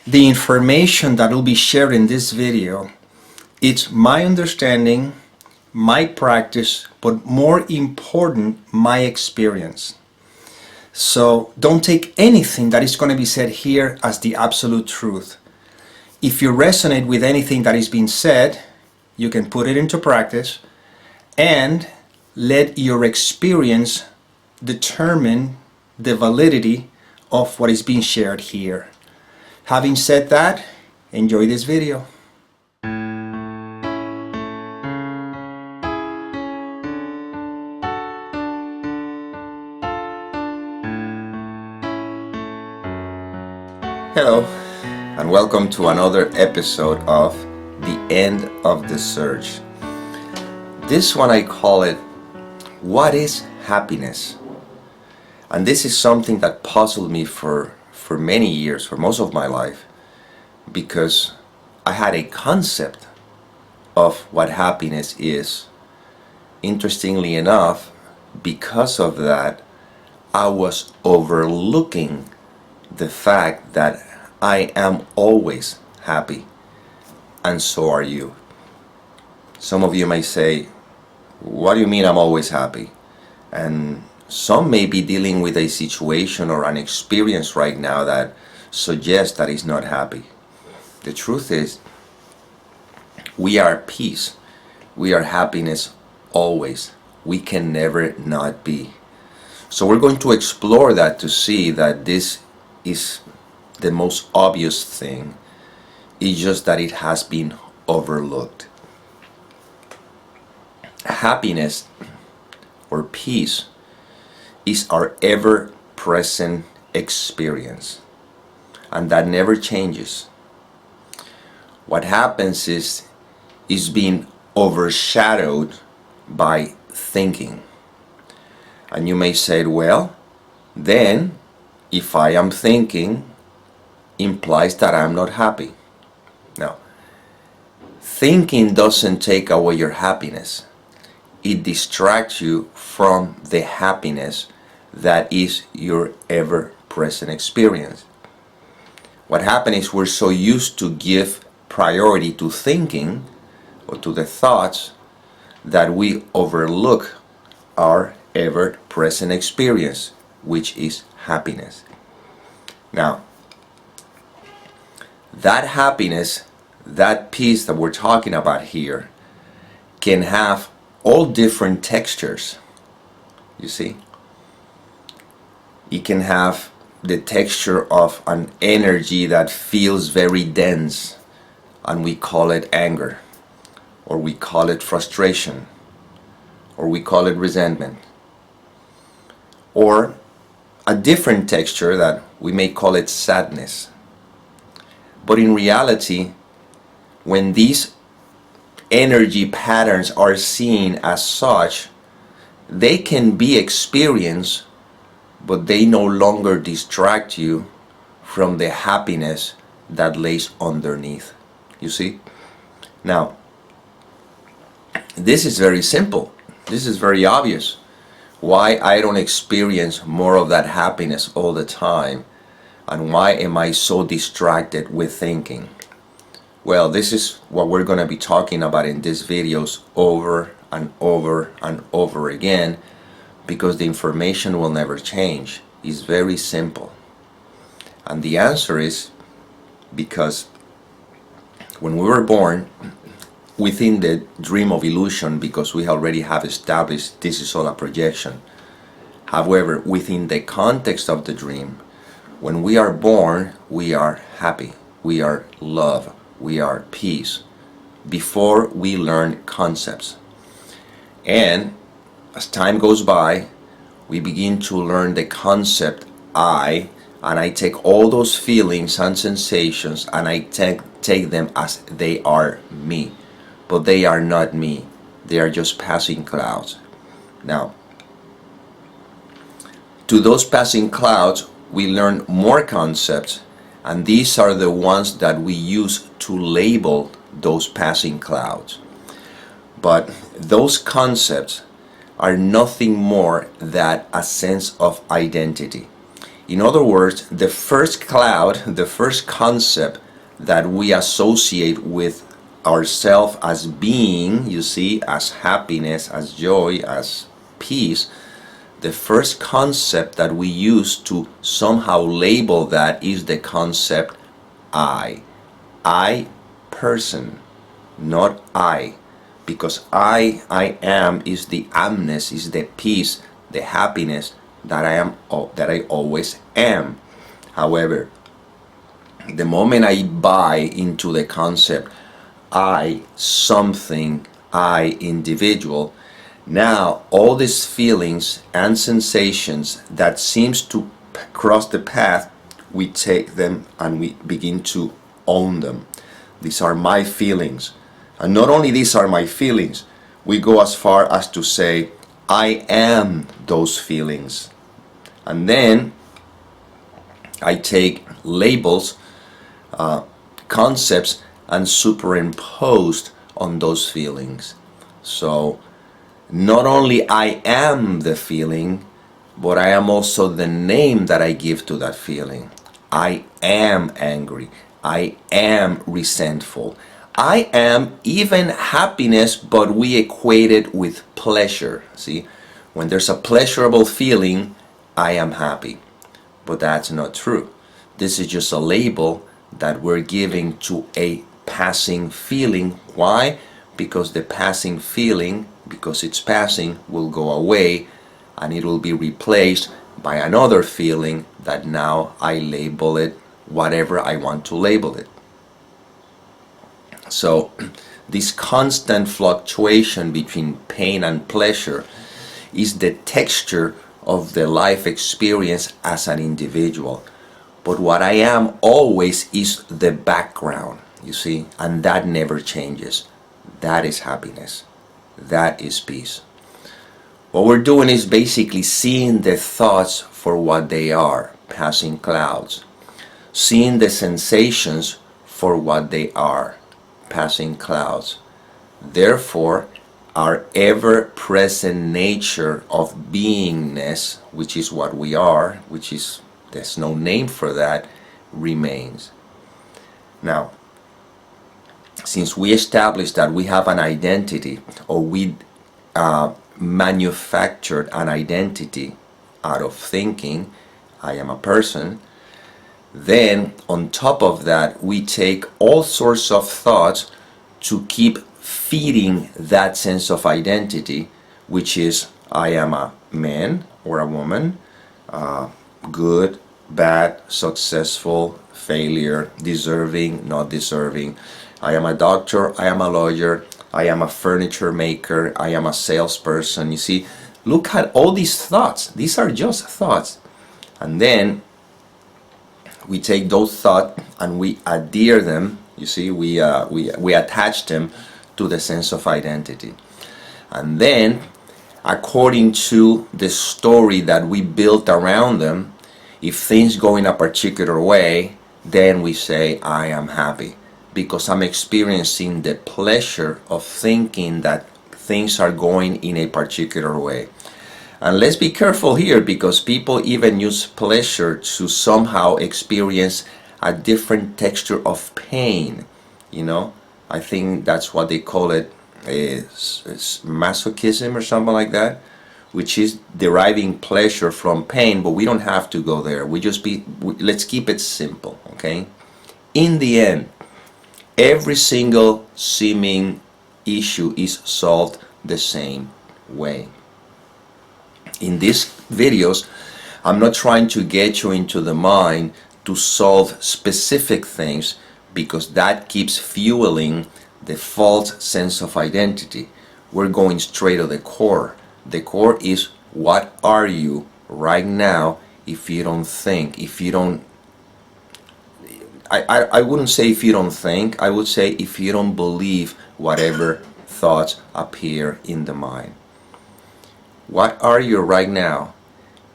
The information that will be shared in this video, it's my understanding, my practice, but more important, my experience. So don't take anything that is going to be said here as the absolute truth. If you resonate with anything that is being said, you can put it into practice and let your experience determine the validity of what is being shared here. Having said that, enjoy this video. Hello, and welcome to another episode of The End of the Search. This one I call it, What is Happiness? And this is something that puzzled me for many years, for most of my life, because I had a concept of what happiness is. Interestingly enough, because of that, I was overlooking the fact that I am always happy, and so are you. Some of you may say, what do you mean I'm always happy? And some may be dealing with a situation or an experience right now that suggests that he's not happy. The truth is, we are peace. We are happiness always. We can never not be. So we're going to explore that to see that this is the most obvious thing. It's just that it has been overlooked. Happiness or peace is our ever-present experience, and that never changes. What happens is being overshadowed by thinking. And you may say, well, then if I am thinking, implies that I'm not happy. No. Thinking doesn't take away your happiness. It distracts you from the happiness that is your ever-present experience. What happens is we're so used to give priority to thinking or to the thoughts that we overlook our ever-present experience, which is happiness. Now, that happiness, that peace that we're talking about here, can have all different textures. You see? It can have the texture of an energy that feels very dense, and we call it anger, or we call it frustration, or we call it resentment. Or a different texture that we may call it sadness. But in reality, when these energy patterns are seen as such, they can be experienced, but they no longer distract you from the happiness that lays underneath. You see? Now, this is very simple. This is very obvious. Why I don't experience more of that happiness all the time, and why am I so distracted with thinking? Well, this is what we're going to be talking about in these videos over and over and over again, because the information will never change. It's very simple. And the answer is because when we were born, within the dream of illusion, because we already have established this is all a projection. However, within the context of the dream, when we are born, we are happy, we are love, we are peace, before we learn concepts. And as time goes by, we begin to learn the concept I, and I take all those feelings and sensations and I take them as they are me. But they are not me. They are just passing clouds. Now, to those passing clouds, we learn more concepts, and these are the ones that we use to label those passing clouds. But those concepts are nothing more than a sense of identity. In other words, the first cloud, the first concept that we associate with ourselves as being, you see, as happiness, as joy, as peace, the first concept that we use to somehow label that is the concept I. I, person, not I. Because I am is the amness, is the peace, the happiness that I always am. However, the moment I buy into the concept I something, I individual, now all these feelings and sensations that seems to cross the path, we take them and we begin to own them. These are my feelings. And not only these are my feelings, we go as far as to say, I am those feelings. And then I take labels, concepts, and superimposed on those feelings. So not only I am the feeling, but I am also the name that I give to that feeling. I am angry. I am resentful. I am even happiness, but we equate it with pleasure. See, when there's a pleasurable feeling, I am happy. But that's not true. This is just a label that we're giving to a passing feeling. Why? Because the passing feeling, because it's passing, will go away and it will be replaced by another feeling that now I label it whatever I want to label it. So this constant fluctuation between pain and pleasure is the texture of the life experience as an individual. But what I am always is the background, you see, and that never changes. That is happiness. That is peace. What we're doing is basically seeing the thoughts for what they are, passing clouds. Seeing the sensations for what they are, passing clouds. Therefore, our ever-present nature of beingness, which is what we are, which is, there's no name for that, remains. Now, since we established that we have an identity, or we manufactured an identity out of thinking, I am a person, then on top of that we take all sorts of thoughts to keep feeding that sense of identity, which is I am a man or a woman, good, bad, successful, failure, deserving, not deserving. I am a doctor, I am a lawyer, I am a furniture maker, I am a salesperson. You see, look at all these thoughts. These are just thoughts. And then we take those thoughts and we adhere them. You see, we attach them to the sense of identity. And then, according to the story that we built around them, if things go in a particular way, then we say, I am happy. Because I'm experiencing the pleasure of thinking that things are going in a particular way. And let's be careful here, because people even use pleasure to somehow experience a different texture of pain. You know, I think that's what they call it, is masochism or something like that, which is deriving pleasure from pain. But we don't have to go there. Let's keep it simple, okay? In the end, every single seeming issue is solved the same way. In these videos, I'm not trying to get you into the mind to solve specific things, because that keeps fueling the false sense of identity. We're going straight to the core. The core is, what are you right now if you don't think, if you don't, I wouldn't say if you don't think, I would say if you don't believe whatever thoughts appear in the mind. What are you right now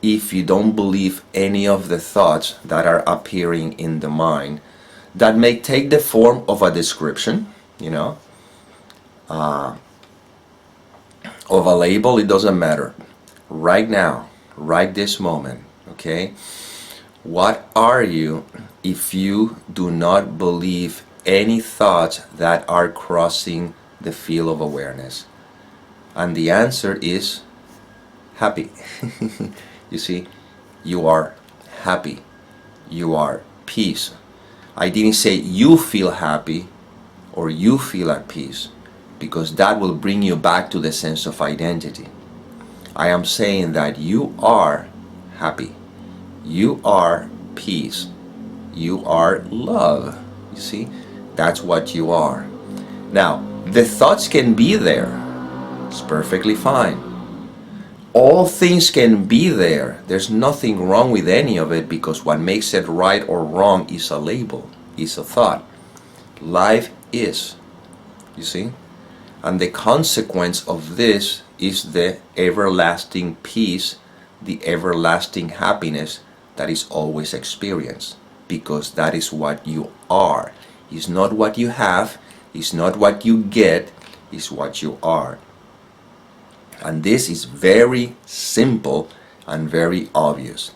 if you don't believe any of the thoughts that are appearing in the mind that may take the form of a description, you know, of a label? It doesn't matter. Right now, right this moment, okay? What are you if you do not believe any thoughts that are crossing the field of awareness? And the answer is happy. You see, you are happy. You are peace. I didn't say you feel happy or you feel at peace, because that will bring you back to the sense of identity. I am saying that you are happy. You are peace. You are love. You see, that's what you are. Now, the thoughts can be there. It's perfectly fine. All things can be there. There's nothing wrong with any of it, because what makes it right or wrong is a label, is a thought. Life is, you see? And the consequence of this is the everlasting peace, the everlasting happiness that is always experienced, because that is what you are. It's not what you have, it's not what you get, it's what you are. And this is very simple and very obvious.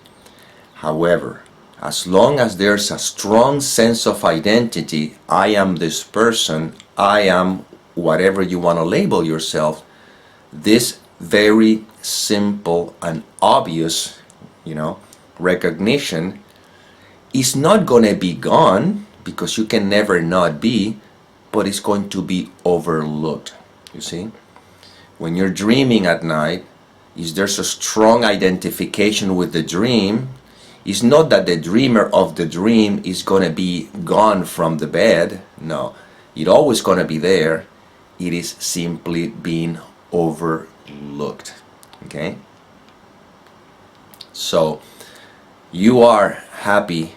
However, as long as there's a strong sense of identity, I am this person, I am whatever you want to label yourself, this very simple and obvious, recognition is not going to be gone, because you can never not be, but it's going to be overlooked. You see? When you're dreaming at night, there's a strong identification with the dream. It's not that the dreamer of the dream is going to be gone from the bed. No, it's always going to be there. It is simply being overlooked. Okay? So, you are happy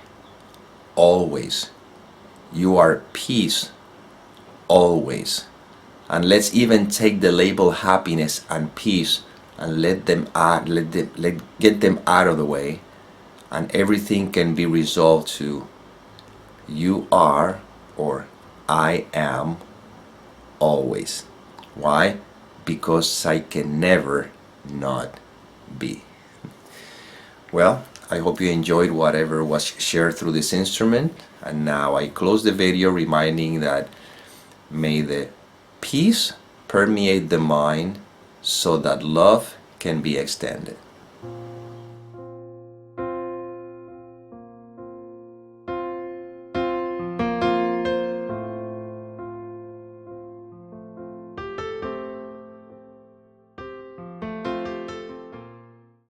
always. You are peace always. And let's even take the label happiness and peace and get them out of the way, and everything can be resolved to you are, or I am, always. Why? Because I can never not be. Well, I hope you enjoyed whatever was shared through this instrument, and now I close the video reminding that may the peace permeate the mind so that love can be extended.